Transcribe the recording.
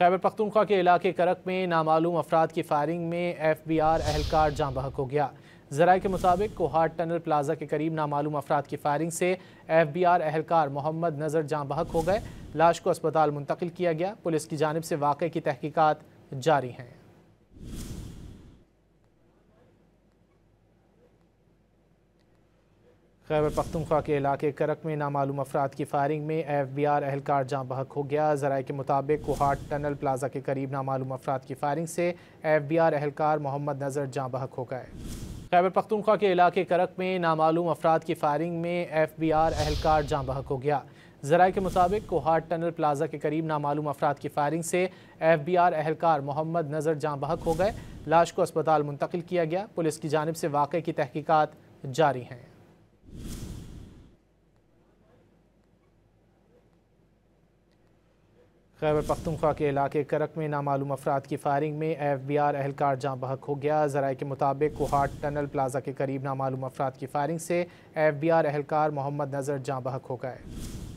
खैबर पख्तूनख्वा के इलाके करक में नामालूम अफराद की फायरिंग में FBI एहलकार जाँ बहक हो गया। ज़राए के मुताबिक कोहाट टनल प्लाजा के करीब नामालूम अफराद की फायरिंग से FBI एहलकार मोहम्मद नज़र जाँ बहक हो गए। लाश को अस्पताल मुंतकिल किया गया। पुलिस की जानिब से वाक़े की तहकीकात जारी हैं। खैबर पख्तूनख्वा के इलाके करक में नामालूम अफराद की फायरिंग में FBI एहलकार जाँ बहक हो गया। ज़राए के मुताबिक कोहाट टनल प्लाजा के करीब नामालूम अफराद की फायरिंग से FBI एहलकार मोहम्मद नज़र जाँ बहक हो गए। खैबर पख्तूनख्वा के इलाके करक में नामालूम अफराद की फायरिंग में FBI एहलकार जाँ बहक हो गया। ज़राए के मुताबिक कोहाट टनल प्लाजा के करीब नामालूम अफराद की फायरिंग से FBI एहलकार मोहम्मद नज़र जाँ बहक हो गए। लाश को अस्पताल मुंतकिल किया गया। पुलिस की जानिब से वाक़े की तहकीकात जारी हैं। खैबर पख्तूनख्वा के इलाके करक में नामालूम अफराद की फायरिंग में FBI एहलकार जाँ बहक हो गया। ज़राए के मुताबिक कोहाट टनल प्लाजा के करीब नामालूम अफराद की फायरिंग से FBI एहलकार मोहम्मद नज़र जाँ बहक हो गए।